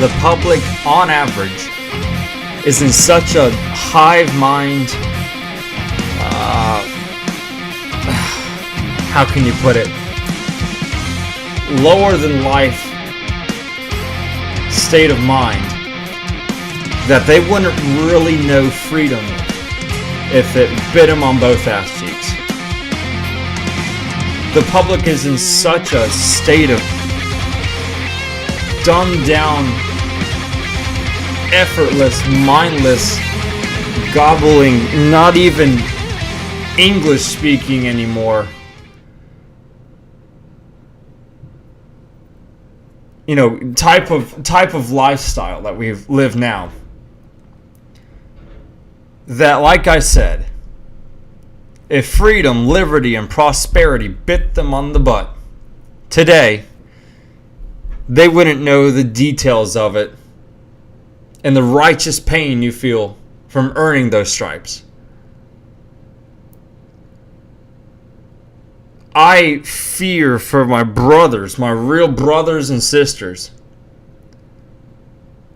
the public, on average, is in such a hive mind, how can you put it, lower than life state of mind, that they wouldn't really know freedom if it bit them on both ass cheeks. The public is in such a state of dumbed down, effortless, mindless, gobbling, not even English speaking anymore. You know, type of lifestyle that we've lived now. That, like I said, if freedom, liberty, and prosperity bit them on the butt today, they wouldn't know the details of it and the righteous pain you feel from earning those stripes. I fear for my brothers, my real brothers and sisters,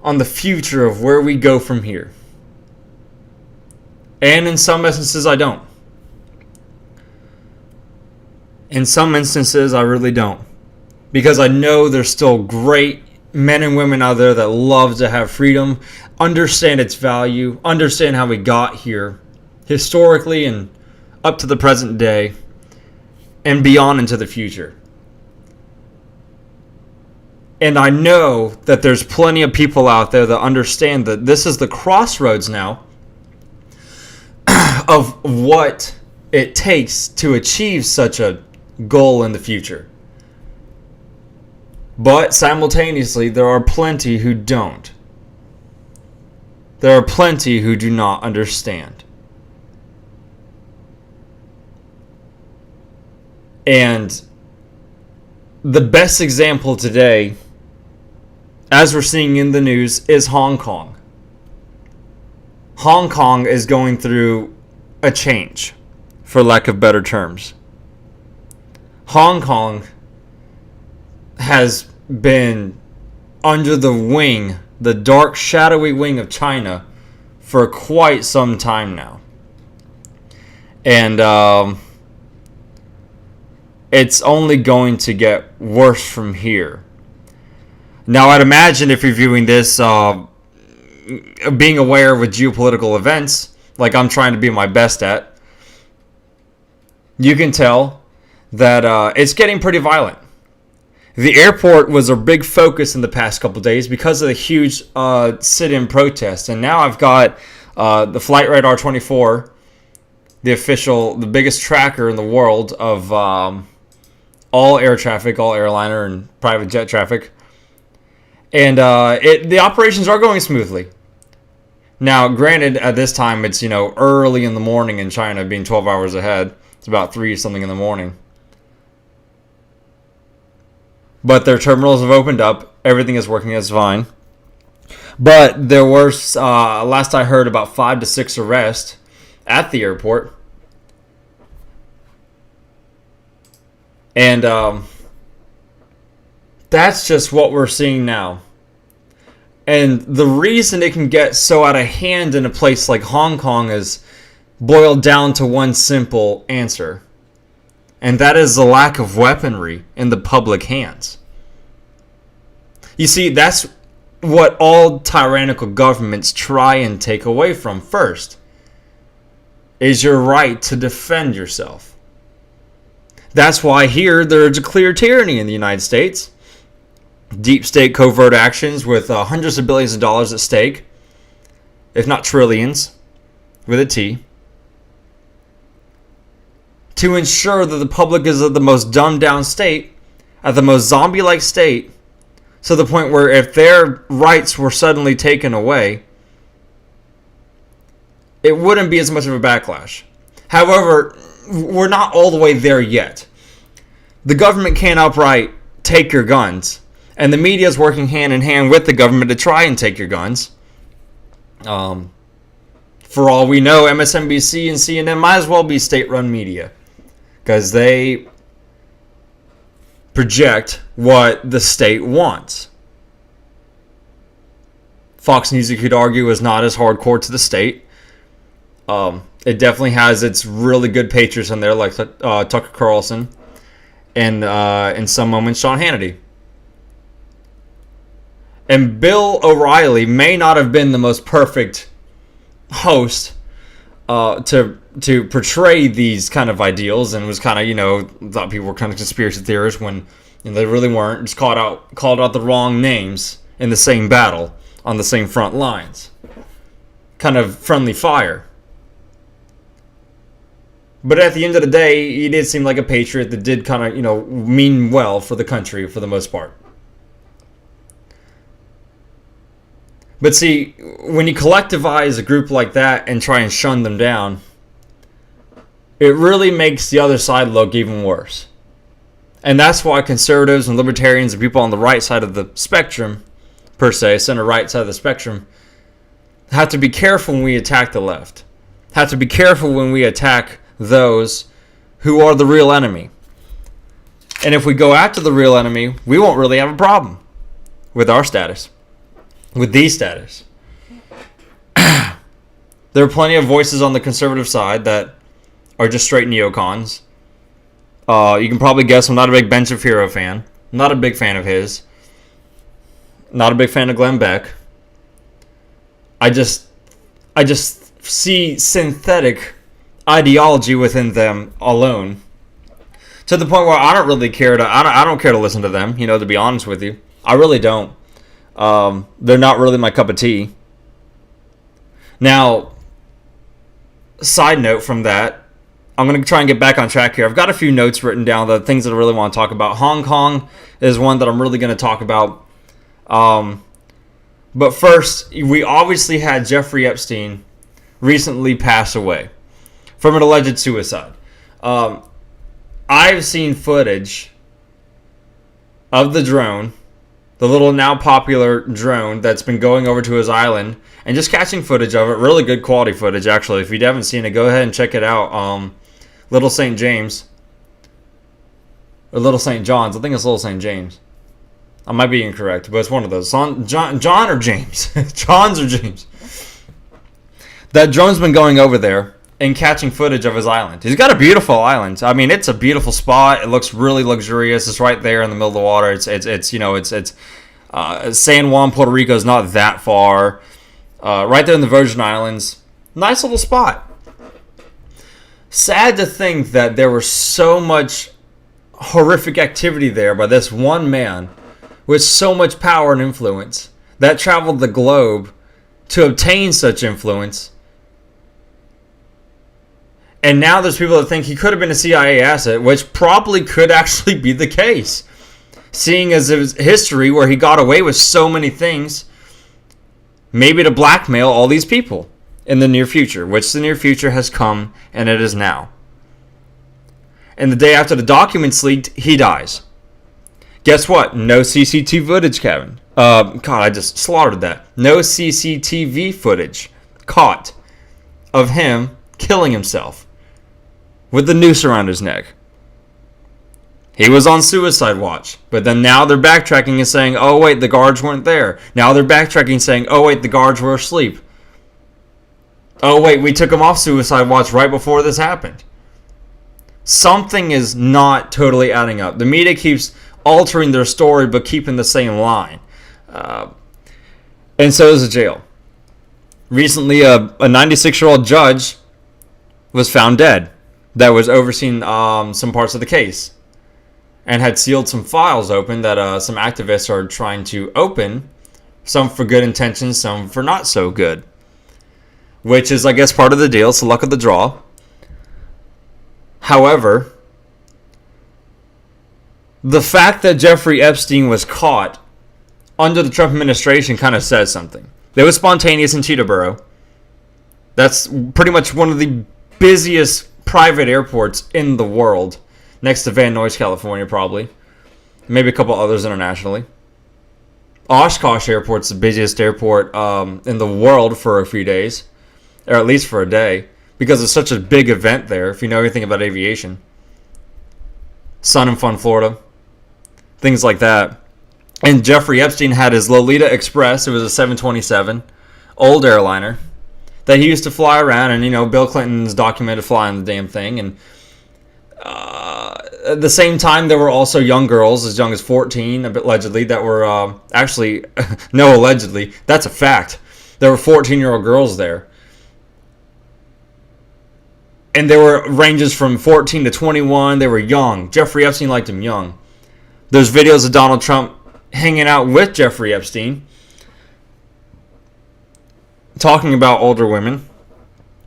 on the future of where we go from here. And in some instances, I don't. In some instances, I really don't. Because I know there's still great men and women out there that love to have freedom, understand its value, understand how we got here, historically and up to the present day, and beyond into the future. And I know that there's plenty of people out there that understand that this is the crossroads now of what it takes to achieve such a goal in the future. But simultaneously, there are plenty who don't. There are plenty who do not understand. And the best example today, as we're seeing in the news, is Hong Kong. Hong Kong is going through a change, for lack of better terms. Hong Kong has been under the wing, the dark, shadowy wing of China for quite some time now. And it's only going to get worse from here. Now, I'd imagine if you're viewing this, being aware with geopolitical events, like I'm trying to be my best at, you can tell that it's getting pretty violent. The airport was a big focus in the past couple days because of the huge sit-in protest. And now I've got the Flight Radar 24, the biggest tracker in the world of all air traffic, all airliner and private jet traffic. And the operations are going smoothly. Now, granted, at this time, it's, early in the morning in China, being 12 hours ahead. It's about 3 something in the morning. But their terminals have opened up. Everything is working as fine. But there were, last I heard, about 5 to 6 arrests at the airport. And that's just what we're seeing now. And the reason it can get so out of hand in a place like Hong Kong is boiled down to one simple answer. And that is the lack of weaponry in the public hands. You see, that's what all tyrannical governments try and take away from first, is your right to defend yourself. That's why here there's a clear tyranny in the United States. Deep state covert actions with hundreds of billions of dollars at stake, if not trillions, with a T, to ensure that the public is at the most dumbed down state, at the most zombie-like state, to the point where if their rights were suddenly taken away, it wouldn't be as much of a backlash. However, we're not all the way there yet. The government can't outright take your guns, and the media is working hand in hand with the government to try and take your guns. For all we know, MSNBC and CNN might as well be state-run media, because they project what the state wants. Fox News, you could argue, is not as hardcore to the state. It definitely has its really good patriots in there, like Tucker Carlson, and in some moments Sean Hannity. And Bill O'Reilly may not have been the most perfect host to portray these kind of ideals, and was kind of, thought people were kind of conspiracy theorists when they really weren't. Just called out the wrong names in the same battle on the same front lines. Kind of friendly fire. But at the end of the day, he did seem like a patriot that did kind of, mean well for the country for the most part. But see, when you collectivize a group like that and try and shun them down, it really makes the other side look even worse. And that's why conservatives and libertarians and people on the right side of the spectrum, per se, center-right side of the spectrum, have to be careful when we attack the left. Have to be careful when we attack those who are the real enemy. And if we go after the real enemy, we won't really have a problem with our status. With the status. There are plenty of voices on the conservative side that are just straight neocons. You can probably guess I'm not a big Ben Shapiro fan. I'm not a big fan of his. Not a big fan of Glenn Beck. I just see synthetic ideology within them alone, to the point where I don't really care to. I don't care to listen to them. To be honest with you, I really don't. They're not really my cup of tea. Now, side note from that, I'm going to try and get back on track here. I've got a few notes written down, the things that I really want to talk about. Hong Kong is one that I'm really going to talk about. But first, we obviously had Jeffrey Epstein recently pass away from an alleged suicide. I've seen footage of the drone, the little now popular drone that's been going over to his island and just catching footage of it. Really good quality footage, actually. If you haven't seen it, go ahead and check it out. Little St. James. Or Little St. John's. I think it's Little St. James. I might be incorrect, but it's one of those. John or James? John's or James? That drone's been going over there and catching footage of his island. He's got a beautiful island. I mean, it's a beautiful spot. It looks really luxurious. It's right there in the middle of the water. It's San Juan, Puerto Rico is not that far. Right there in the Virgin Islands. Nice little spot. Sad to think that there was so much horrific activity there by this one man with so much power and influence that traveled the globe to obtain such influence. And now there's people that think he could have been a CIA asset, which probably could actually be the case. Seeing as his history where he got away with so many things, maybe to blackmail all these people in the near future, which the near future has come, and it is now. And the day after the documents leaked, he dies. Guess what? No CCTV footage, Kevin. God, I just slaughtered that. No CCTV footage caught of him killing himself with the noose around his neck. He was on suicide watch, but then now they're backtracking and saying, oh wait, the guards weren't there. Now they're backtracking saying, oh wait, the guards were asleep. Oh wait, we took him off suicide watch right before this happened. Something is not totally adding up. The media keeps altering their story but keeping the same line. And so is the jail. Recently, a 96-year-old judge was found dead that was overseeing some parts of the case and had sealed some files open that some activists are trying to open, some for good intentions, some for not so good, which is, I guess, part of the deal. It's the luck of the draw. However, the fact that Jeffrey Epstein was caught under the Trump administration kind of says something. It was spontaneous in Teterboro. That's pretty much one of the busiest private airports in the world, next to Van Nuys, California, probably. Maybe a couple others internationally. Oshkosh Airport's the busiest airport in the world for a few days, or at least for a day, because it's such a big event there, if you know anything about aviation. Sun and Fun, Florida. Things like that. And Jeffrey Epstein had his Lolita Express. It was a 727, old airliner, that he used to fly around. And, Bill Clinton's documented flying the damn thing. And at the same time, there were also young girls as young as 14, allegedly, that were actually, no, allegedly, that's a fact. There were 14-year-old girls there. And there were ranges from 14 to 21. They were young. Jeffrey Epstein liked them young. There's videos of Donald Trump hanging out with Jeffrey Epstein, talking about older women,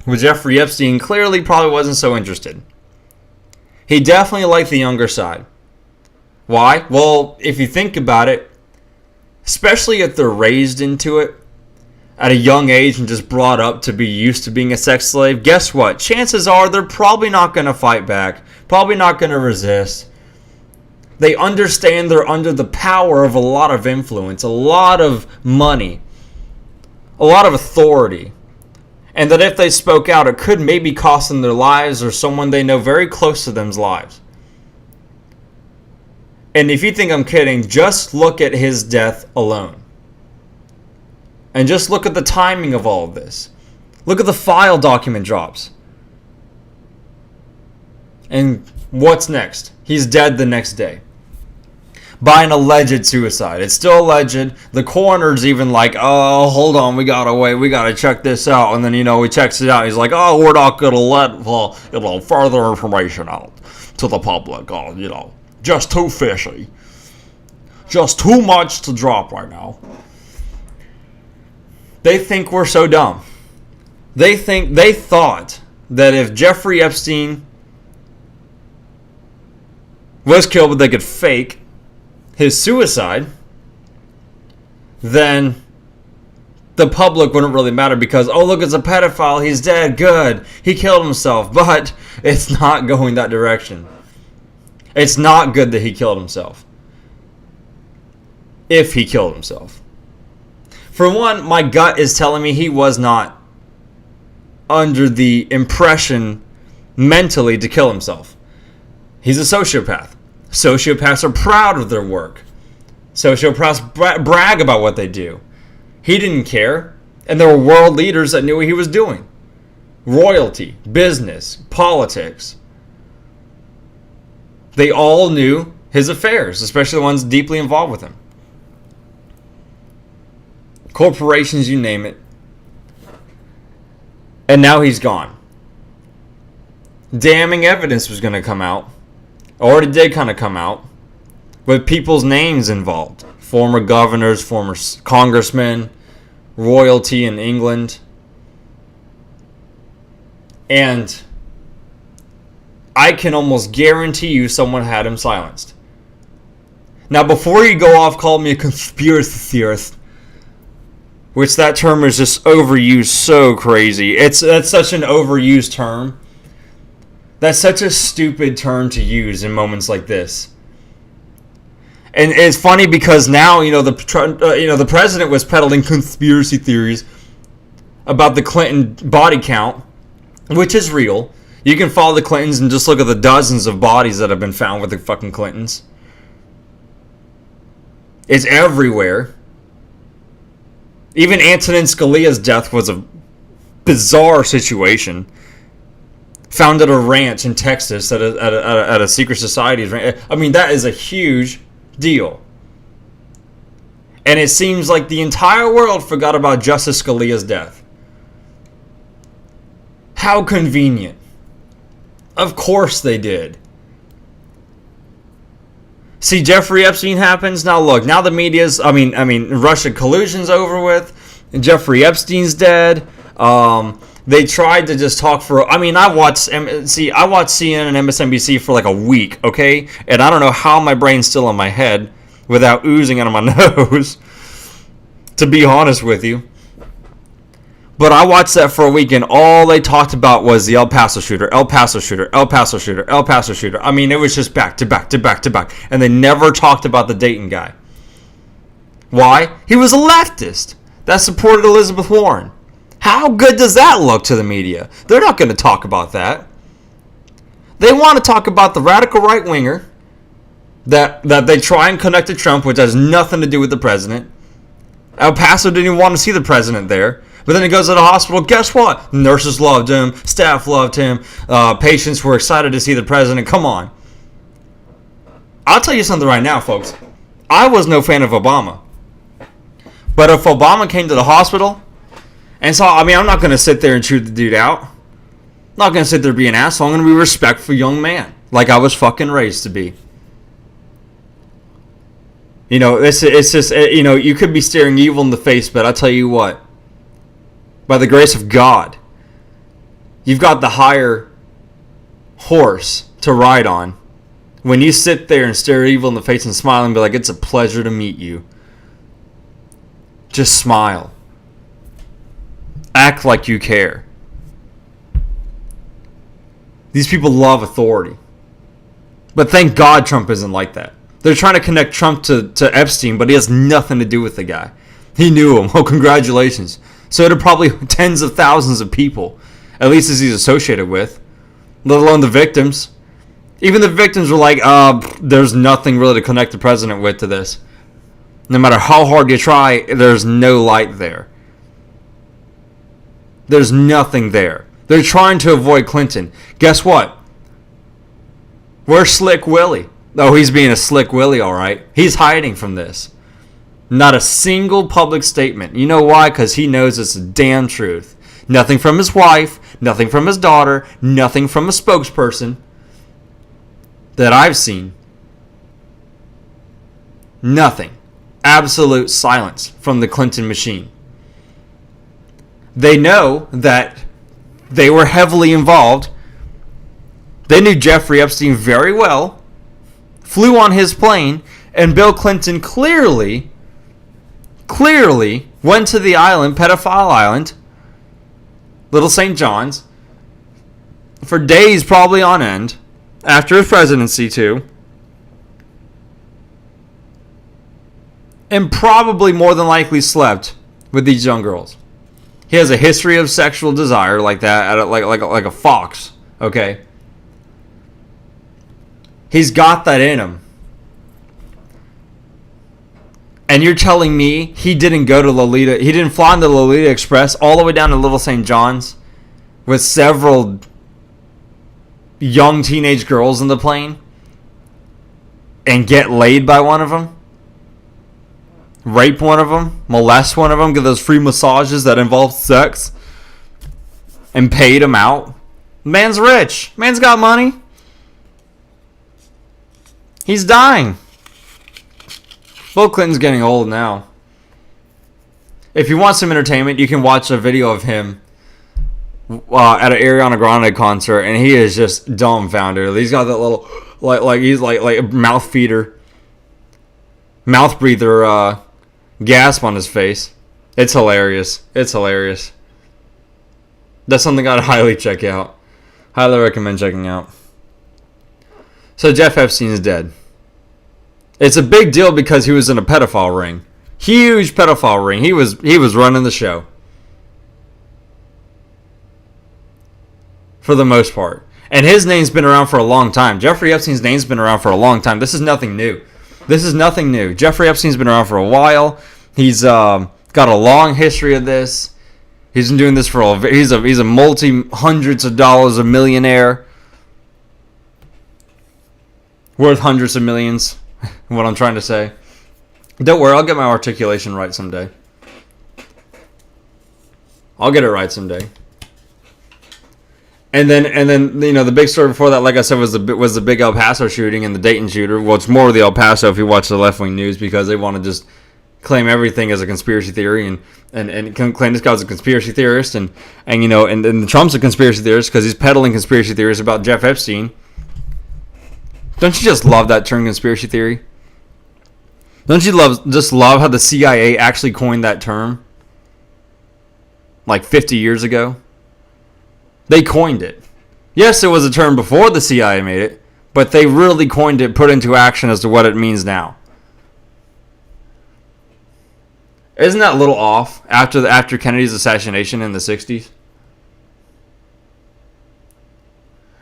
but Jeffrey Epstein clearly probably wasn't so interested. He definitely liked the younger side. Why? Well, if you think about it, especially if they're raised into it at a young age and just brought up to be used to being a sex slave, guess what? Chances are they're probably not going to fight back, probably not going to resist. They understand they're under the power of a lot of influence, a lot of money, a lot of authority. And that if they spoke out, it could maybe cost them their lives or someone they know very close to them's lives. And if you think I'm kidding, just look at his death alone. And just look at the timing of all of this. Look at the file document drops. And what's next? He's dead the next day. By an alleged suicide. It's still alleged. The coroner's even like, oh, hold on, we gotta wait, we gotta check this out. And then, he checks it out. He's like, oh, we're not gonna let, further information out to the public. Oh, just too fishy. Just too much to drop right now. They think we're so dumb. They thought that if Jeffrey Epstein was killed, but they could fake his suicide, then the public wouldn't really matter because, oh, look, it's a pedophile, he's dead, good, he killed himself. But it's not going that direction. It's not good that he killed himself. If he killed himself. For one, my gut is telling me he was not under the impression mentally to kill himself. He's a sociopath. Sociopaths are proud of their work. Sociopaths brag about what they do. He didn't care. And there were world leaders that knew what he was doing. Royalty, business, politics. They all knew his affairs, especially the ones deeply involved with him. Corporations, you name it. And now he's gone. Damning evidence was going to come out. Already did kind of come out. With people's names involved. Former governors, former congressmen, royalty in England. And I can almost guarantee you someone had him silenced. Now, before you go off, call me a conspiracy theorist. Which that term is just overused so crazy. That's such an overused term. That's such a stupid term to use in moments like this. And it's funny because now, the president was peddling conspiracy theories about the Clinton body count, which is real. You can follow the Clintons and just look at the dozens of bodies that have been found with the fucking Clintons. It's everywhere. Even Antonin Scalia's death was a bizarre situation. Found at a ranch in Texas at a secret society's ranch. I mean, that is a huge deal. And it seems like the entire world forgot about Justice Scalia's death. How convenient. Of course they did. See, Jeffrey Epstein happens. Now look, now the media's, Russia collusion's over with. Jeffrey Epstein's dead. They tried to just talk for, I watched CNN and MSNBC for like a week, okay? And I don't know how my brain's still in my head without oozing out of my nose, to be honest with you. But I watched that for a week, and all they talked about was the El Paso shooter, El Paso shooter, El Paso shooter, El Paso shooter. I mean, it was just back to back to back to back. And they never talked about the Dayton guy. Why? He was a leftist that supported Elizabeth Warren. How good does that look to the media? They're not going to talk about that. They want to talk about the radical right-winger that they try and connect to Trump, which has nothing to do with the president. El Paso didn't even want to see the president there. But then he goes to the hospital. Guess what? Nurses loved him. Staff loved him. Patients were excited to see the president. Come on. I'll tell you something right now, folks. I was no fan of Obama. But if Obama came to the hospital and saw, I mean, I'm not going to sit there and chew the dude out. I'm not going to sit there and be an asshole. I'm going to be a respectful young man. Like I was fucking raised to be. You know, it's just, you know, you could be staring evil in the face, but I'll tell you what. By the grace of God, you've got the higher horse to ride on. When you sit there and stare evil in the face and smile and be like, it's a pleasure to meet you. Just smile. Act like you care. These people love authority. But thank God Trump isn't like that. They're trying to connect Trump to Epstein, but he has nothing to do with the guy. He knew him. Oh, congratulations. So did probably tens of thousands of people, at least as he's associated with, let alone the victims. Even the victims were like, there's nothing really to connect the president with to this. No matter how hard you try, there's no light there. There's nothing there. They're trying to avoid Clinton. Guess what? Where's Slick Willie? Oh, he's being a Slick Willie, all right. He's hiding from this. Not a single public statement. You know why? Because he knows it's the damn truth. Nothing from his wife, nothing from his daughter, nothing from a spokesperson that I've seen. Nothing. Absolute silence from the Clinton machine. They know that they were heavily involved. They knew Jeffrey Epstein very well, flew on his plane, and Bill Clinton clearly went to the island, pedophile island, Little St. John's, for days probably on end, after his presidency too, and probably more than likely slept with these young girls. He has a history of sexual desire like that, like a fox, okay? He's got that in him. And you're telling me he didn't go to Lolita, he didn't fly on the Lolita Express all the way down to Little St. John's with several young teenage girls in the plane and get laid by one of them? Rape one of them? Molest one of them? Get those free massages that involve sex? And paid him out? Man's rich. Man's got money. He's dying. Bill Clinton's getting old now. If you want some entertainment, you can watch a video of him at an Ariana Grande concert, and he is just dumbfounded. He's got that little, he's like a mouth breather gasp on his face. It's hilarious. It's hilarious. That's something I'd highly check out. Highly recommend checking out. So Jeff Epstein is dead. It's a big deal because he was in a pedophile ring. Huge pedophile ring. He was running the show. For the most part. And his name's been around for a long time. Jeffrey Epstein's name's been around for a long time. This is nothing new. Jeffrey Epstein's been around for a while. He's got a long history of this. He's been doing this for he's a multi-hundreds of dollars a millionaire. Worth hundreds of millions. What I'm trying to say. Don't worry, I'll get my articulation right someday. I'll get it right someday. And then you know the big story before that, like I said, was the big El Paso shooting and the Dayton shooter. Well, it's more of the El Paso if you watch the left wing news because they want to just claim everything as a conspiracy theory and claim this guy's a conspiracy theorist and you know and Trump's a conspiracy theorist because he's peddling conspiracy theories about Jeff Epstein. Don't you just love that term, conspiracy theory? Don't you love how the CIA actually coined that term? Like 50 years ago? They coined it. Yes, it was a term before the CIA made it, but they really coined it, put into action as to what it means now. Isn't that a little off after Kennedy's assassination in the 60s?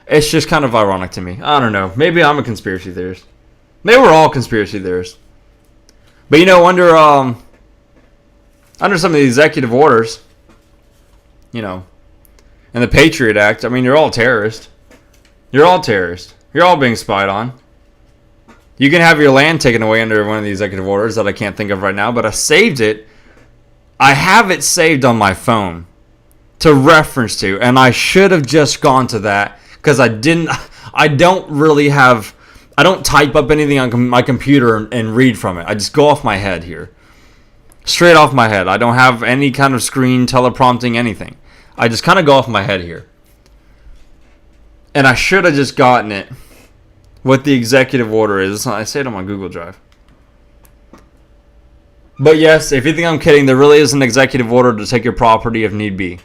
It's just kind of ironic to me. I don't know. Maybe I'm a conspiracy theorist. They were all conspiracy theorists. But under some of the executive orders, and the Patriot Act, I mean, you're all terrorists. You're all terrorists. You're all being spied on. You can have your land taken away under one of the executive orders that I can't think of right now, but I saved it. I have it saved on my phone to reference to, and I should have just gone to that because I don't type up anything on my computer and read from it. I just go off my head here. Straight off my head. I don't have any kind of screen, teleprompting, anything. I just kind of go off my head here. And I should have just gotten it. What the executive order is. I say it on my Google Drive. But yes, if you think I'm kidding, there really is an executive order to take your property if need be.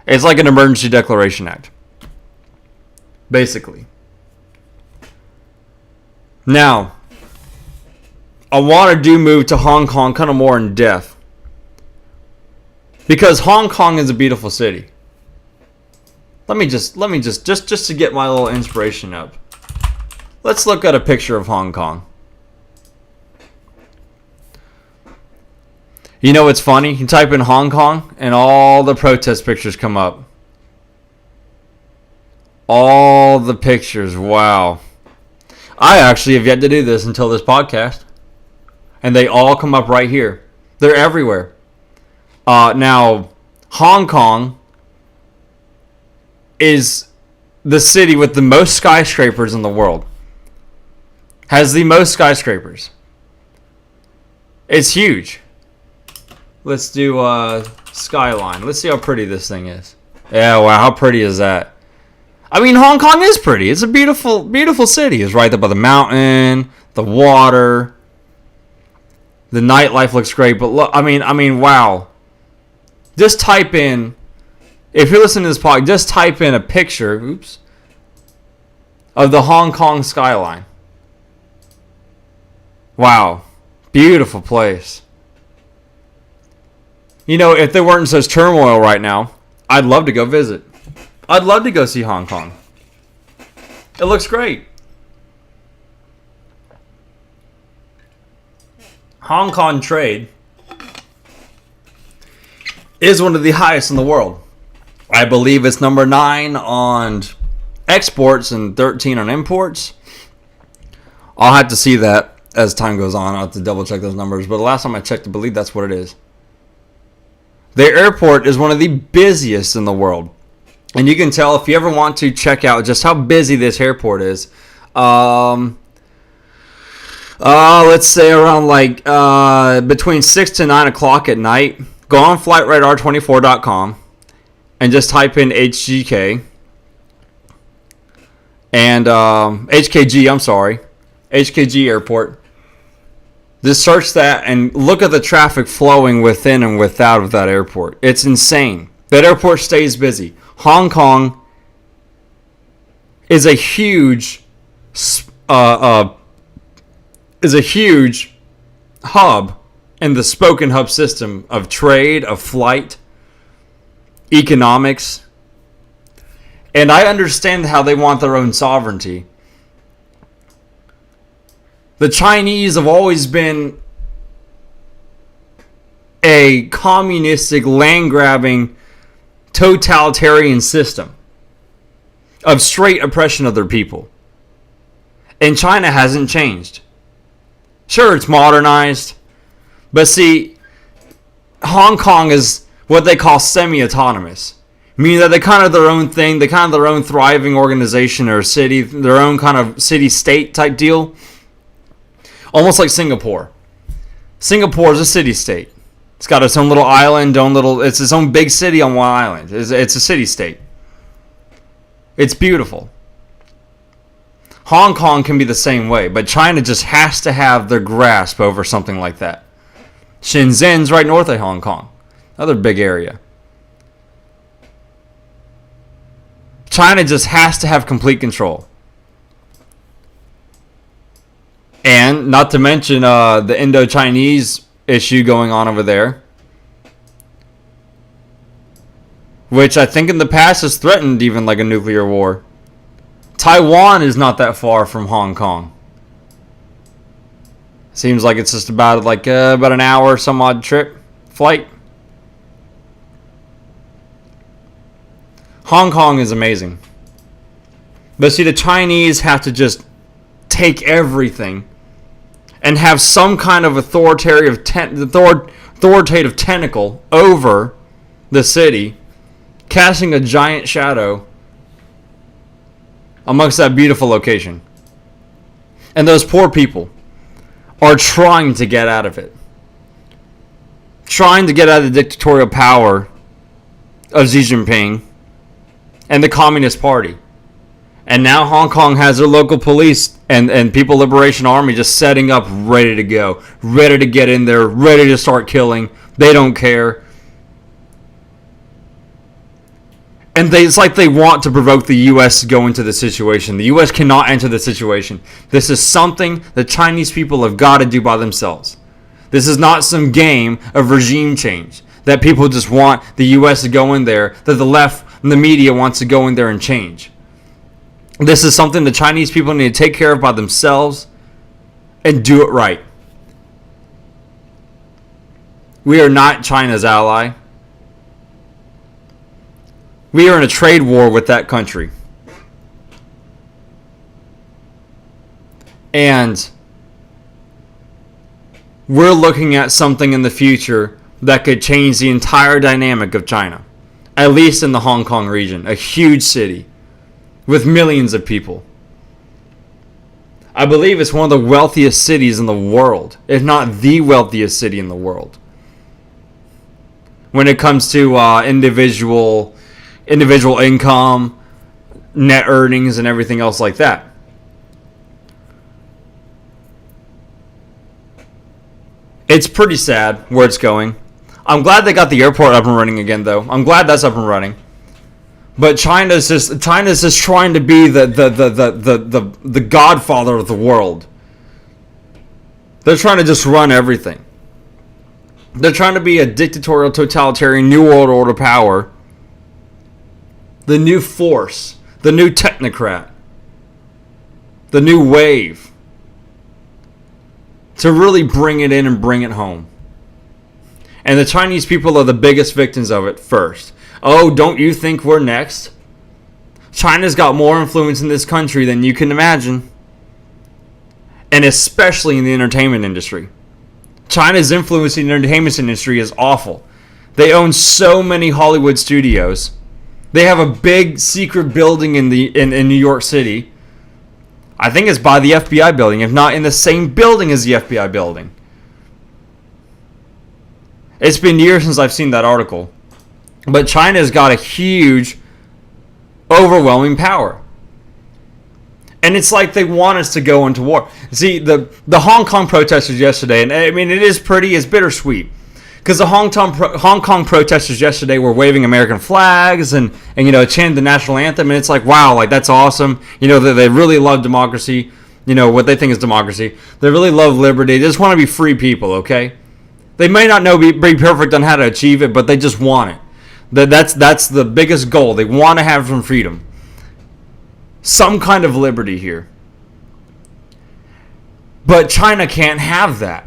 It's like an emergency declaration act. Basically. Now, I want to move to Hong Kong kind of more in depth. Because Hong Kong is a beautiful city. Let me just to get my little inspiration up. Let's look at a picture of Hong Kong. You know what's funny? You type in Hong Kong and all the protest pictures come up. All the pictures. Wow. I actually have yet to do this until this podcast. And they all come up right here. They're everywhere. Now, Hong Kong is the city with the most skyscrapers in the world. Has the most skyscrapers. It's huge. Let's do skyline. Let's see how pretty this thing is. Yeah, wow, how pretty is that? I mean, Hong Kong is pretty. It's a beautiful, beautiful city. It's right there by the mountain, the water. The nightlife looks great, but look, I mean, wow. Just type in, if you're listening to this podcast, just type in a picture, of the Hong Kong skyline. Wow. Beautiful place. If there weren't such turmoil right now, I'd love to go visit. I'd love to go see Hong Kong. It looks great. Hong Kong trade is one of the highest in the world. I believe it's number 9 on exports and 13 on imports. I'll have to see that as time goes on. I'll have to double check those numbers. But the last time I checked, I believe that's what it is. Their airport is one of the busiest in the world. And you can tell if you ever want to check out just how busy this airport is. Let's say around between 6 to 9 o'clock at night. Go on flightradar24.com and just type in HGK. And HKG, I'm sorry. HKG airport. Just search that and look at the traffic flowing within and without of that airport. It's insane. That airport stays busy. Hong Kong is a huge hub in the spoken hub system of trade, of flight, economics. And I understand how they want their own sovereignty. The Chinese have always been a communistic, land-grabbing, totalitarian system of straight oppression of their people. And China hasn't changed. Sure, it's modernized. But see, Hong Kong is what they call semi-autonomous. Meaning that they kind of their own thing. They kind of their own thriving organization or city. Their own kind of city-state type deal. Almost like Singapore. Singapore is a city-state. It's got its own little island, it's its own big city on one island. It's a city-state. It's beautiful. Hong Kong can be the same way, but China just has to have their grasp over something like that. Shenzhen's right north of Hong Kong. Another big area. China just has to have complete control. And not to mention the Indo-Chinese issue going on over there, which I think in the past has threatened even like a nuclear war. Taiwan is not that far from Hong Kong. Seems like it's just about an hour some odd flight. Hong Kong is amazing. But see, the Chinese have to just take everything and have some kind of authoritative tentacle over the city, casting a giant shadow amongst that beautiful location. And those poor people are trying to get out of it. Trying to get out of the dictatorial power of Xi Jinping and the Communist Party. And now Hong Kong has their local police and People Liberation Army just setting up, ready to go. Ready to get in there, ready to start killing. They don't care. And it's like they want to provoke the U.S. to go into the situation. The U.S. cannot enter the situation. This is something the Chinese people have got to do by themselves. This is not some game of regime change that people just want the U.S. to go in there, that the left and the media wants to go in there and change. This is something the Chinese people need to take care of by themselves and do it right. We are not China's ally. We are in a trade war with that country. And we're looking at something in the future that could change the entire dynamic of China. At least in the Hong Kong region, a huge city with millions of people. I believe it's one of the wealthiest cities in the world, if not the wealthiest city in the world. When it comes to individual income, net earnings, and everything else like that. It's pretty sad where it's going. I'm glad they got the airport up and running again, though. I'm glad that's up and running. But China's just trying to be the godfather of the world. They're trying to just run everything. They're trying to be a dictatorial, totalitarian, new world order power. The new force, the new technocrat, the new wave, to really bring it in and bring it home. And the Chinese people are the biggest victims of it first. Oh, don't you think we're next? China's got more influence in this country than you can imagine. And especially in the entertainment industry. China's influence in the entertainment industry is awful. They own so many Hollywood studios. They have a big secret building in New York City. I think it's by the FBI building, if not in the same building as the FBI building. It's been years since I've seen that article. But China's got a huge, overwhelming power. And it's like they want us to go into war. See, the Hong Kong protesters yesterday, and I mean, it's bittersweet. Because the Hong Kong protesters yesterday were waving American flags and chanting the national anthem, and it's like, wow, like that's awesome. They really love democracy. What they think is democracy. They really love liberty. They just want to be free people, okay? They may not be perfect on how to achieve it, but they just want it. That's the biggest goal. They want to have some freedom. Some kind of liberty here. But China can't have that.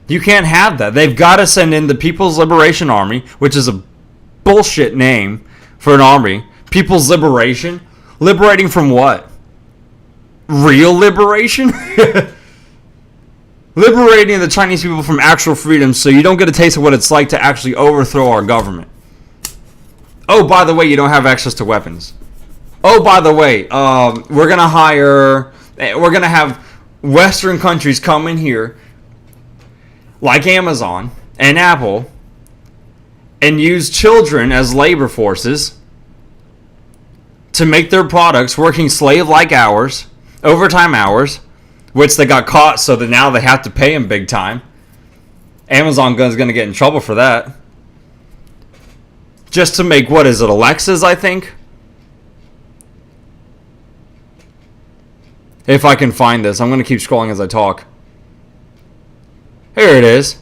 You can't have that. They've got to send in the People's Liberation Army, which is a bullshit name for an army. People's Liberation? Liberating from what? Real liberation? Liberating the Chinese people from actual freedom so you don't get a taste of what it's like to actually overthrow our government. Oh, by the way, you don't have access to weapons. Oh, by the way, we're going to have Western countries come in here like Amazon and Apple, and use children as labor forces to make their products working slave-like hours, overtime hours, which they got caught so that now they have to pay them big time. Amazon is going to get in trouble for that. Just to make, what is it, Alexas, I think? If I can find this. I'm going to keep scrolling as I talk. Here it is.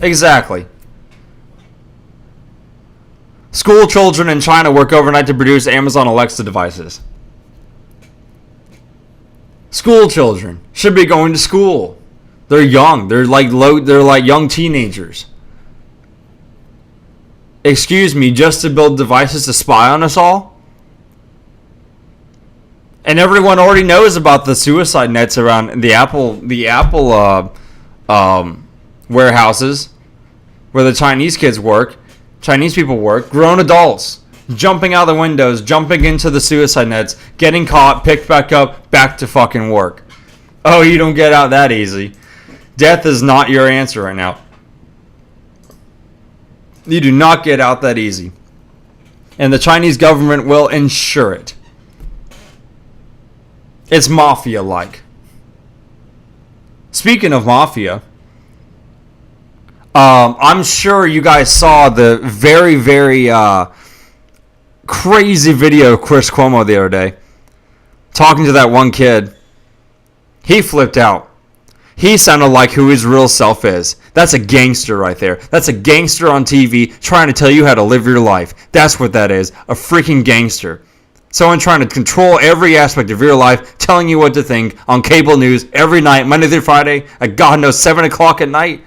Exactly. School children in China work overnight to produce Amazon Alexa devices. School children should be going to school. They're young. They're like young teenagers. Excuse me, just to build devices to spy on us all? And everyone already knows about the suicide nets around the Apple warehouses where the Chinese people work, grown adults jumping out the windows, jumping into the suicide nets, getting caught, picked back up, back to fucking work. Oh, you don't get out that easy. Death is not your answer right now. You do not get out that easy. And the Chinese government will ensure it. It's mafia-like. Speaking of mafia, I'm sure you guys saw the very, very crazy video of Chris Cuomo the other day. Talking to that one kid. He flipped out. He sounded like who his real self is. That's a gangster right there. That's a gangster on TV trying to tell you how to live your life. That's what that is. A freaking gangster. Someone trying to control every aspect of your life, telling you what to think on cable news every night, Monday through Friday, at God knows 7 o'clock at night.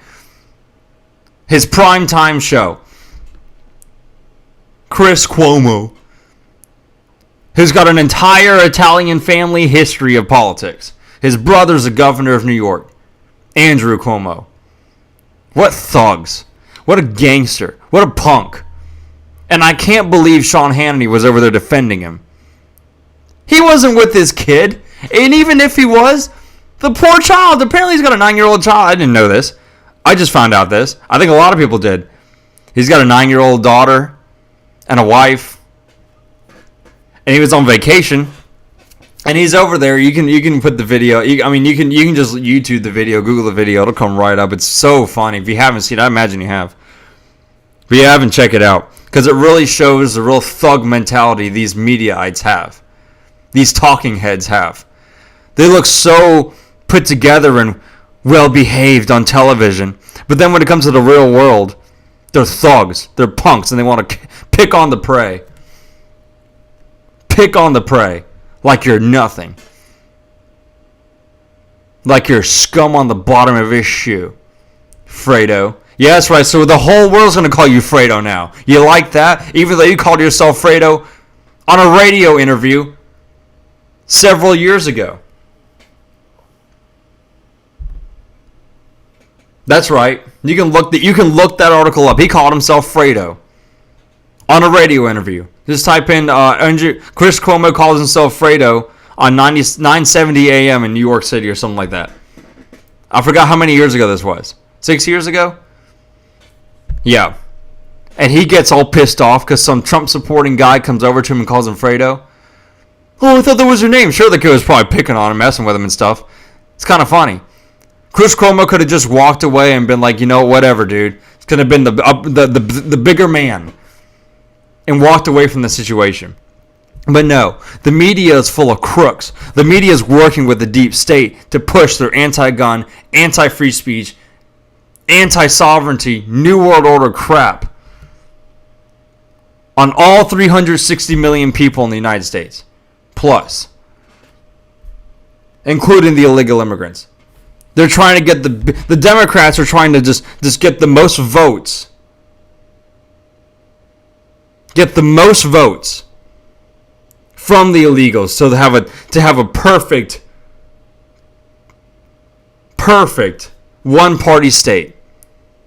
His prime time show. Chris Cuomo, who's got an entire Italian family history of politics. His brother's the governor of New York, Andrew Cuomo. What thugs. What a gangster. What a punk. And I can't believe Sean Hannity was over there defending him. He wasn't with his kid. And even if he was, the poor child, apparently he's got a 9-year-old child. I didn't know this. I just found out this. I think a lot of people did. He's got a 9-year-old daughter and a wife. And he was on vacation. And he's over there. You can put the video. You can just YouTube the video, Google the video. It'll come right up. It's so funny. If you haven't seen it, I imagine you have. If you haven't, check it out. Because it really shows the real thug mentality these mediaites have. These talking heads have. They look so put together and well behaved on television. But then when it comes to the real world, they're thugs. They're punks. And they want to pick on the prey. Pick on the prey. Like you're nothing. Like you're scum on the bottom of his shoe. Fredo. Yeah, that's right. So the whole world's going to call you Fredo now. You like that? Even though you called yourself Fredo on a radio interview several years ago. That's right. You can look that article up. He called himself Fredo on a radio interview. Just type in Chris Cuomo calls himself Fredo on 970 AM in New York City or something like that. I forgot how many years ago this was. 6 years ago? Yeah. And he gets all pissed off because some Trump-supporting guy comes over to him and calls him Fredo. Oh, I thought that was your name. Sure, the kid was probably picking on him, messing with him and stuff. It's kind of funny. Chris Cuomo could have just walked away and been like, you know, whatever, dude. It's could have been the bigger man. And walked away from the situation. But no, the media is full of crooks. The media is working with the deep state to push their anti-gun, anti-free speech, anti-sovereignty, New World Order crap on all 360 million people in the United States. Plus. Including the illegal immigrants. They're trying to get the Democrats are trying to just get the most votes. Get the most votes from the illegals, so to have a perfect one-party state,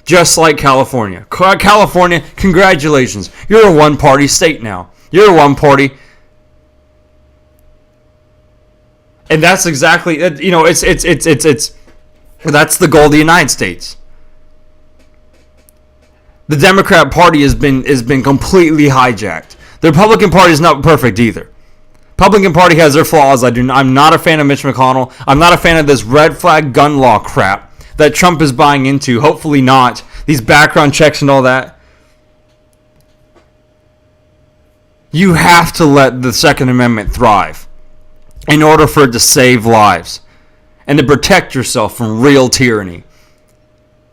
just like California. California, congratulations, you're a one-party state now. You're a one-party, and that's exactly it's that's the goal of the United States. The Democrat Party has been completely hijacked. The Republican Party is not perfect either. Republican Party has their flaws. I'm not a fan of Mitch McConnell. I'm not a fan of this red flag gun law crap that Trump is buying into. Hopefully not. These background checks and all that. You have to let the Second Amendment thrive in order for it to save lives and to protect yourself from real tyranny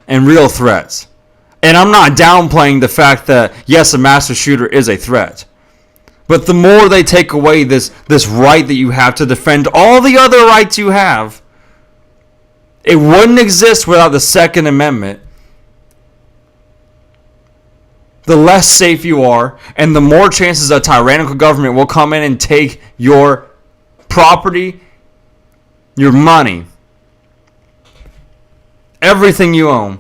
and real threats. And I'm not downplaying the fact that, yes, a massive shooter is a threat. But the more they take away this right that you have to defend all the other rights you have, it wouldn't exist without the Second Amendment. The less safe you are, and the more chances a tyrannical government will come in and take your property, your money, everything you own,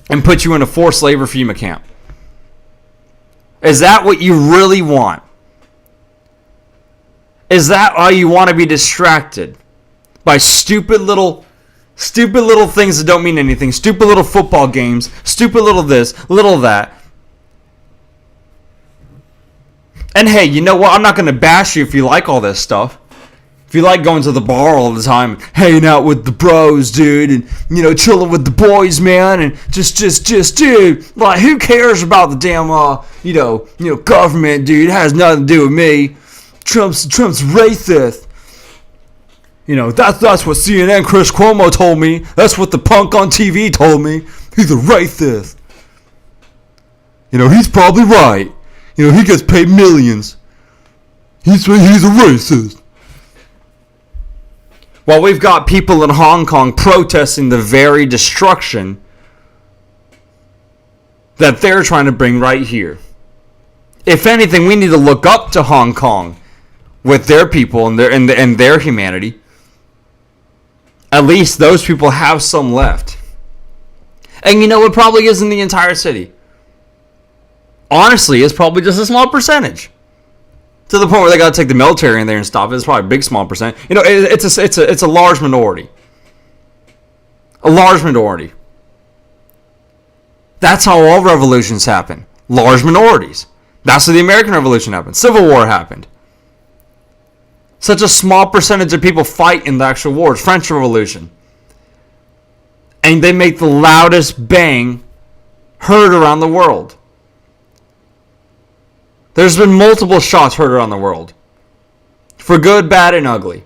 and put you in a forced labor FEMA camp. Is that what you really want? Is that why you want to be distracted by stupid little things that don't mean anything? Stupid little football games, stupid little this, little that. And hey, you know what? I'm not going to bash you if you like all this stuff. If you like going to the bar all the time, hanging out with the bros, dude, and, you know, chilling with the boys, man, and just, dude, like, who cares about the damn, you know, government, dude? It has nothing to do with me. Trump's racist. You know, that's what CNN Chris Cuomo told me. That's what the punk on TV told me. He's a racist. You know, he's probably right. You know, he gets paid millions. He's a racist. While we've got people in Hong Kong protesting the very destruction that they're trying to bring right here. If anything, we need to look up to Hong Kong with their people and their humanity. At least those people have some left. And you know, it probably isn't the entire city. Honestly, it's probably just a small percentage. To the point where they got to take the military in there and stop it. It's probably a big small percent. You know, it's a large minority. A large minority. That's how all revolutions happen. Large minorities. That's how the American Revolution happened. Civil War happened. Such a small percentage of people fight in the actual wars. French Revolution. And they make the loudest bang heard around the world. There's been multiple shots heard around the world. For good, bad, and ugly.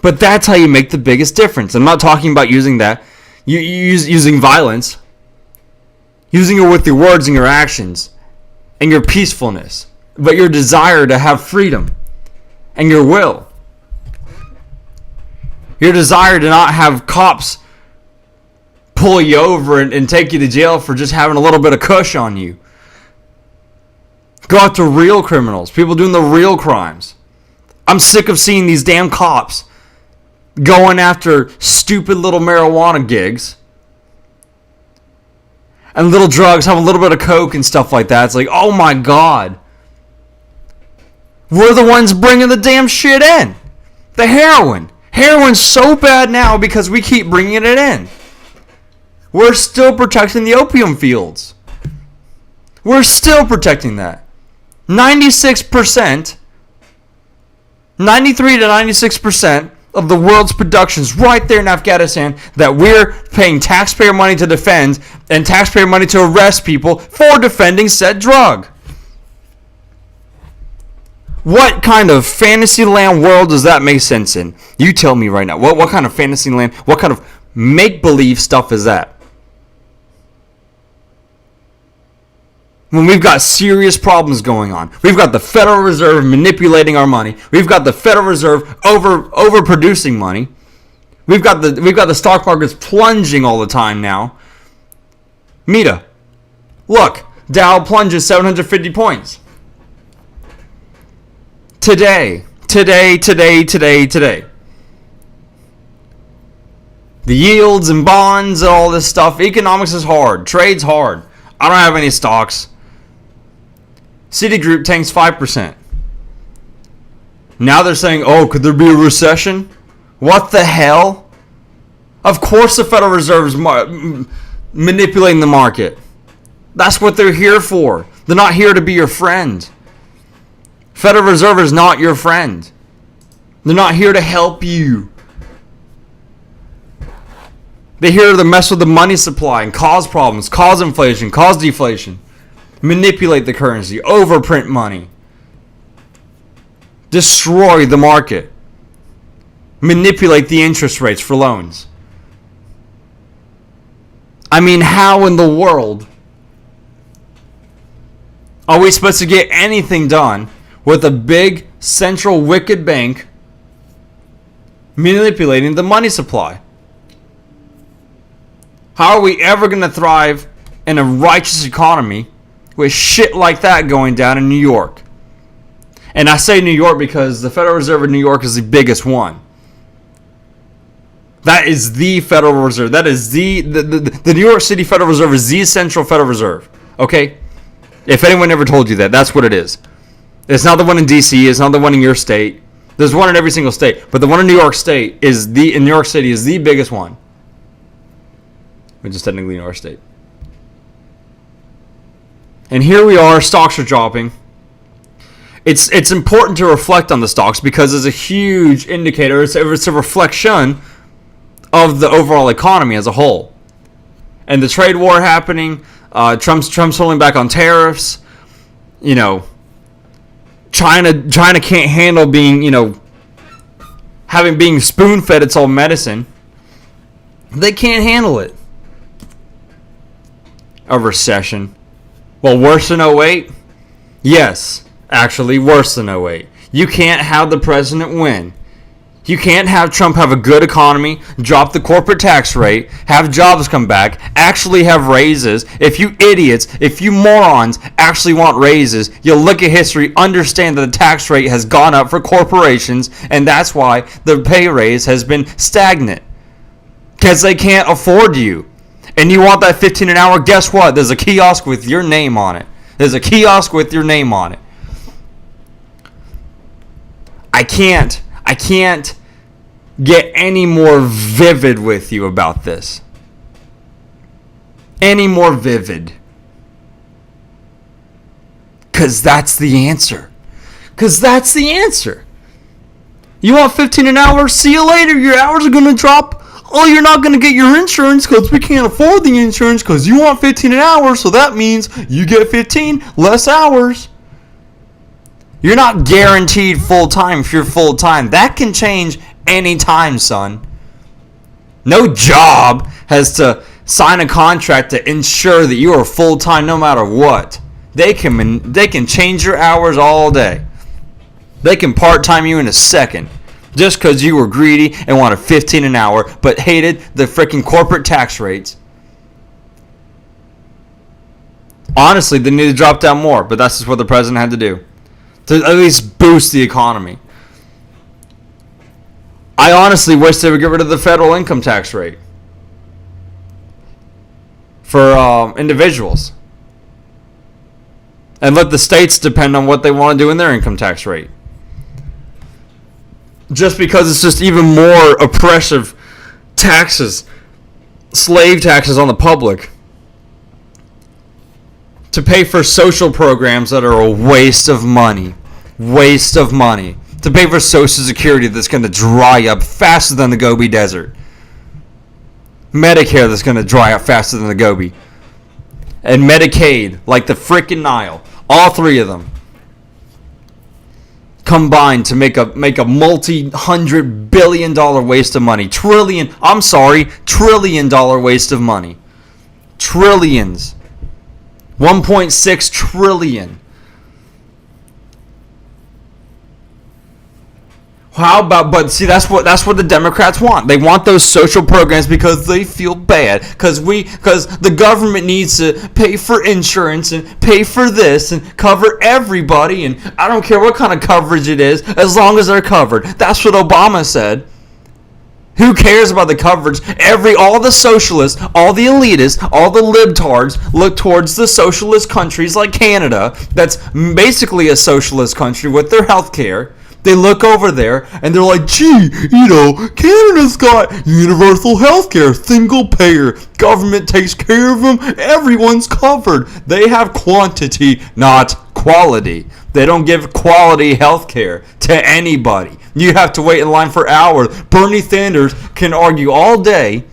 But that's how you make the biggest difference. I'm not talking about using that. Using violence. Using it with your words and your actions. And your peacefulness. But your desire to have freedom. And your will. Your desire to not have cops pull you over and take you to jail for just having a little bit of cush on you. Go after real criminals. People doing the real crimes. I'm sick of seeing these damn cops going after stupid little marijuana gigs. And little drugs, have a little bit of coke and stuff like that. It's like, oh my God. We're the ones bringing the damn shit in. The heroin. Heroin's so bad now because we keep bringing it in. We're still protecting the opium fields. We're still protecting that. 96%, 93 to 96% of the world's productions right there in Afghanistan that we're paying taxpayer money to defend and taxpayer money to arrest people for defending said drug. What kind of fantasyland world does that make sense in? You tell me right now. What kind of fantasyland, what kind of make-believe stuff is that? When we've got serious problems going on. We've got the Federal Reserve manipulating our money. We've got the Federal Reserve overproducing money. We've got the stock markets plunging all the time now. Meta. Look, Dow plunges 750 points. Today. The yields and bonds and all this stuff. Economics is hard. Trade's hard. I don't have any stocks. Citigroup tanks 5%. Now they're saying, oh, could there be a recession? What the hell? Of course the Federal Reserve is manipulating the market. That's what they're here for. They're not here to be your friend. Federal Reserve is not your friend. They're not here to help you. They're here to mess with the money supply and cause problems, cause inflation, cause deflation. Manipulate the currency, overprint money. Destroy the market. Manipulate the interest rates for loans. I mean, how in the world Are we supposed to get anything done with a big central wicked bank manipulating the money supply? How are we ever going to thrive in a righteous economy with shit like that going down in New York? And I say New York because the Federal Reserve of New York is the biggest one. That is the Federal Reserve. That is the New York City Federal Reserve is the central Federal Reserve. Okay? If anyone ever told you that, that's what it is. It's not the one in D.C. It's not the one in your state. There's one in every single state. But the one in New York State in New York City is the biggest one. Which is technically New York State. And here we are, stocks are dropping. It's important to reflect on the stocks because it's a huge indicator. It's a reflection of the overall economy as a whole. And the trade war happening, Trump's holding back on tariffs. You know, China can't handle being, being spoon-fed its own medicine. They can't handle it. A recession. Well, worse than 08? Yes, actually worse than 08. You can't have the president win. You can't have Trump have a good economy, drop the corporate tax rate, have jobs come back, actually have raises. If you idiots, if you morons actually want raises, you'll look at history, understand that the tax rate has gone up for corporations, and that's why the pay raise has been stagnant. Because they can't afford you. And you want that $15 an hour, guess what? There's a kiosk with your name on it. There's a kiosk with your name on it. I can't get any more vivid with you about this. Any more vivid. Because that's the answer. You want $15 an hour? See you later. Your hours are going to drop. Oh, you're not going to get your insurance because we can't afford the insurance because you want 15 an hour, so that means you get 15 less hours. You're not guaranteed full-time if you're full-time. That can change anytime, son. No job has to sign a contract to ensure that you are full-time no matter what. They can change your hours all day. They can part-time you in a second. Just because you were greedy and wanted 15 an hour, but hated the freaking corporate tax rates. Honestly, they need to drop down more, but that's just what the president had to do. To at least boost the economy. I honestly wish they would get rid of the federal income tax rate. For individuals. And let the states depend on what they want to do in their income tax rate. Just because it's just even more oppressive taxes, slave taxes on the public, to pay for social programs that are a waste of money. To pay for Social Security that's going to dry up faster than the Gobi Desert. Medicare that's going to dry up faster than the Gobi. And Medicaid, like the frickin' Nile. All three of them. Combined to make a multi-$100 billion waste of money. Trillion dollar waste of money. Trillions. 1.6 trillion. How about, but see, that's what the Democrats want. They want those social programs because they feel bad. Because the government needs to pay for insurance and pay for this and cover everybody. And I don't care what kind of coverage it is, as long as they're covered. That's what Obama said. Who cares about the coverage? All the socialists, all the elitists, all the libtards look towards the socialist countries like Canada. That's basically a socialist country with their health care. They look over there and they're like, gee, Canada's got universal health care, single payer, government takes care of them, everyone's covered. They have quantity, not quality. They don't give quality health care to anybody. You have to wait in line for hours. Bernie Sanders can argue all day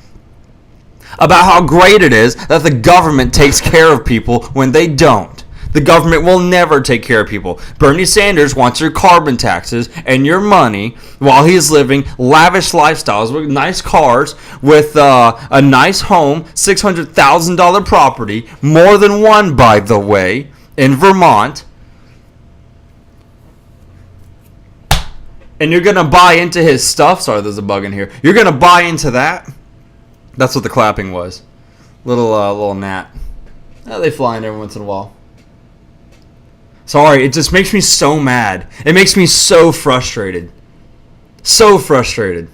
about how great it is that the government takes care of people when they don't. The government will never take care of people. Bernie Sanders wants your carbon taxes and your money while he's living lavish lifestyles with nice cars, with a nice home, $600,000 property, more than one, by the way. in Vermont, and you're going to buy into his stuff. Sorry, there's a bug in here. You're going to buy into that. That's what the clapping was. Little gnat. They fly in every once in a while. Sorry, it just makes me so mad. It makes me so frustrated. So frustrated.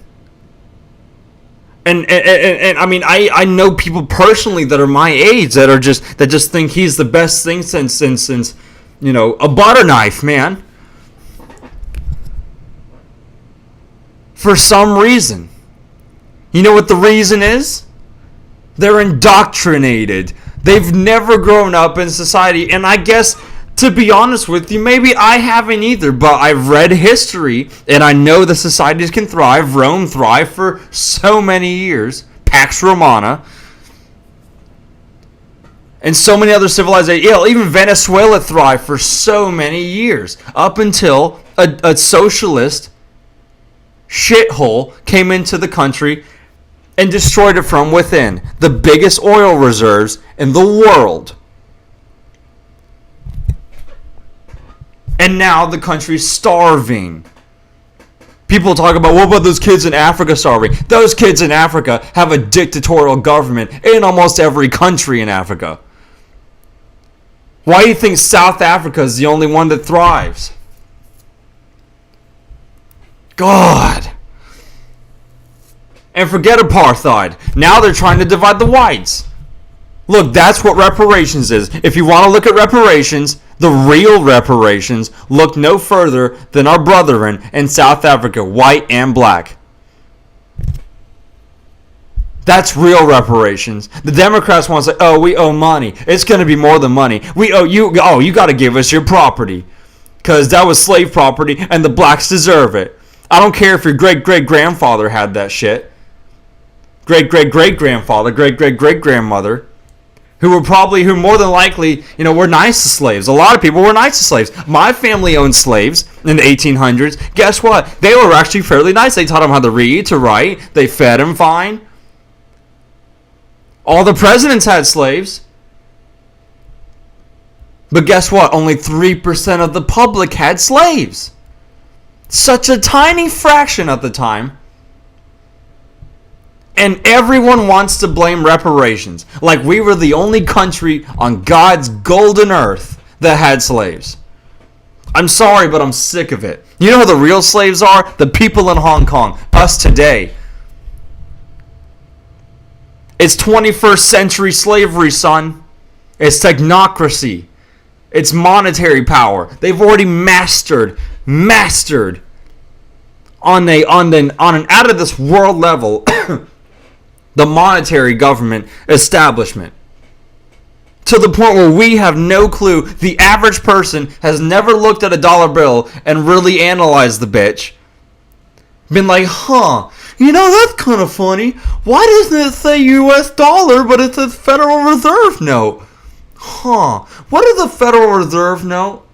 And I mean, I know people personally that are my age that just think he's the best thing since a butter knife, man. For some reason. You know what the reason is? They're indoctrinated. They've never grown up in society, and I guess, to be honest with you, maybe I haven't either, but I've read history, and I know the societies can thrive. Rome thrived for so many years. Pax Romana. And so many other civilizations. Even Venezuela thrived for so many years. Up until a socialist shithole came into the country and destroyed it from within. The biggest oil reserves in the world. And now the country's starving. People talk about, what about those kids in Africa starving? Those kids in Africa have a dictatorial government in almost every country in Africa. Why do you think South Africa is the only one that thrives? God. And forget apartheid. Now they're trying to divide the whites. Look, that's what reparations is. If you want to look at reparations, the real reparations, look no further than our brethren in South Africa, white and black. That's real reparations. The Democrats want to say, oh, we owe money. It's going to be more than money. We owe you, oh, you got to give us your property. Because that was slave property and the blacks deserve it. I don't care if your great-great-grandfather had that shit. Great-great-great-grandfather, great-great-great-grandmother. Who more than likely, were nice to slaves. A lot of people were nice to slaves. My family owned slaves in the 1800s. Guess what? They were actually fairly nice. They taught them how to read, to write. They fed them fine. All the presidents had slaves. But guess what? Only 3% of the public had slaves. Such a tiny fraction at the time. And everyone wants to blame reparations. Like we were the only country on God's golden earth that had slaves. I'm sorry, but I'm sick of it. You know who the real slaves are? The people in Hong Kong. Us today. It's 21st century slavery, son. It's technocracy. It's monetary power. They've already mastered on an out of this world level the monetary government establishment. To the point where we have no clue. The average person has never looked at a dollar bill and really analyzed the bitch. Been like, that's kind of funny. Why doesn't it say US dollar, but it says Federal Reserve note? What is the Federal Reserve note?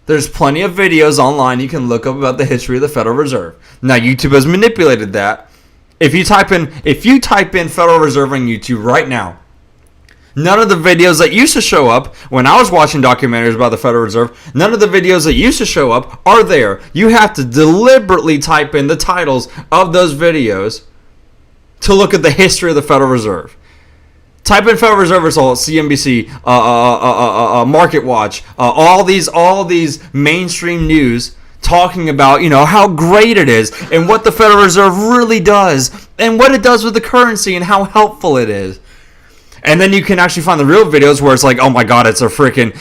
There's plenty of videos online you can look up about the history of the Federal Reserve. Now, YouTube has manipulated that. If you type in Federal Reserve on YouTube right now, none of the videos that used to show up when I was watching documentaries about the Federal Reserve, none of the videos that used to show up are there. You have to deliberately type in the titles of those videos to look at the history of the Federal Reserve. Type in Federal Reserve result, CNBC, Market Watch, all these mainstream news talking about, how great it is and what the Federal Reserve really does and what it does with the currency and how helpful it is. And then you can actually find the real videos where it's like, oh my God, it's a freaking,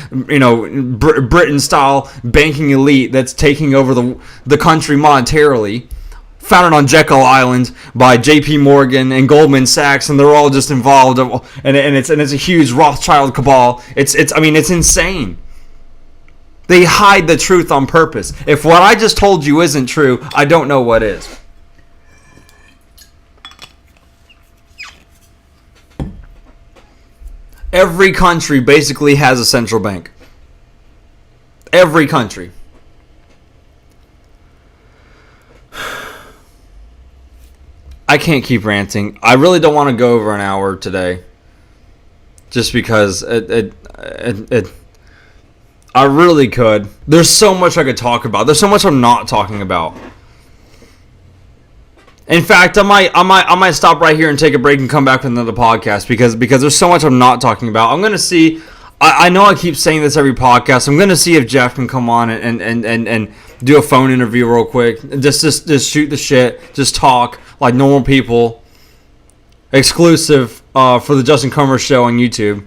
Britain-style banking elite that's taking over the country monetarily. Founded on Jekyll Island by J.P. Morgan and Goldman Sachs, and they're all just involved, and it's a huge Rothschild cabal. It's insane. They hide the truth on purpose. If what I just told you isn't true, I don't know what is. Every country basically has a central bank. Every country. I can't keep ranting. I really don't want to go over an hour today. just because it I really could. There's so much I could talk about. There's so much I'm not talking about. In fact, I might stop right here and take a break and come back with another podcast because there's so much I'm not talking about. I'm gonna see. I know I keep saying this every podcast. I'm gonna see if Jeff can come on and do a phone interview real quick. Just shoot the shit. Just talk like normal people. Exclusive for the Justin Comer Show on YouTube.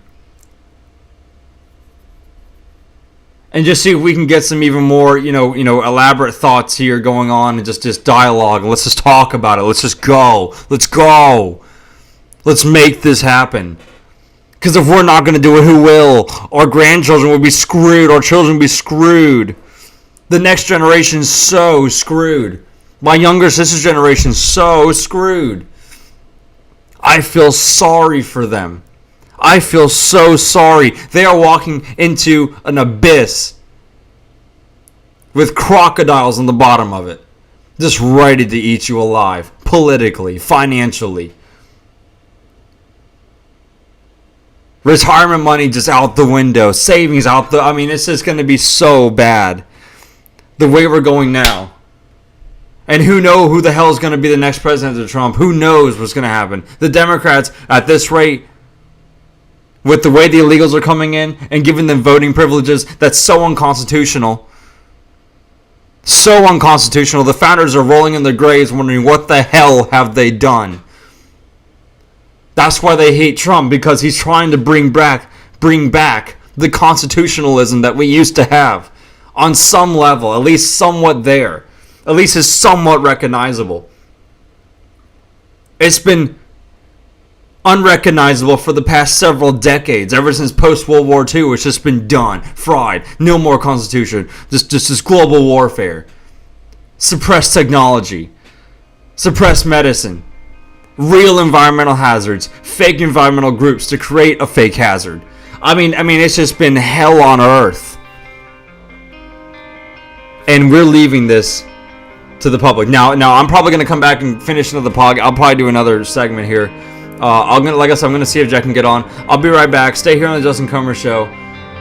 And just see if we can get some even more, elaborate thoughts here going on and just dialogue. Let's just talk about it. Let's just go. Let's go. Let's make this happen. Because if we're not going to do it, who will? Our grandchildren will be screwed. Our children will be screwed. The next generation's so screwed. My younger sister's generation's so screwed. I feel sorry for them. I feel so sorry. They are walking into an abyss with crocodiles on the bottom of it. Just ready to eat you alive. Politically, financially. Retirement money just out the window. Savings out the... it's just going to be so bad. The way we're going now. And who knows who the hell is going to be the next president of Trump? Who knows what's going to happen? The Democrats, at this rate... with the way the illegals are coming in and giving them voting privileges, that's so unconstitutional. So unconstitutional. The founders are rolling in their graves wondering what the hell have they done. That's why they hate Trump, because he's trying to bring back the constitutionalism that we used to have. On some level, at least somewhat there. At least it's somewhat recognizable. It's been unrecognizable for the past several decades, ever since post-World War II. It's just been done, fried, no more constitution, just this global warfare, suppressed technology, suppressed medicine, real environmental hazards, fake environmental groups to create a fake hazard. It's just been hell on earth, and we're leaving this to the public. Now I'm probably going to come back and finish another podcast. I'll probably do another segment here. I'm gonna see if Jack can get on. I'll be right back. Stay here on the Justin Comer Show.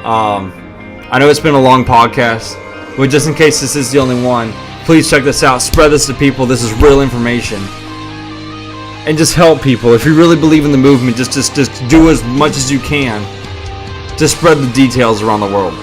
I know it's been a long podcast, but just in case this is the only one, please check this out. Spread this to people. This is real information, and just help people. If you really believe in the movement, just do as much as you can to spread the details around the world.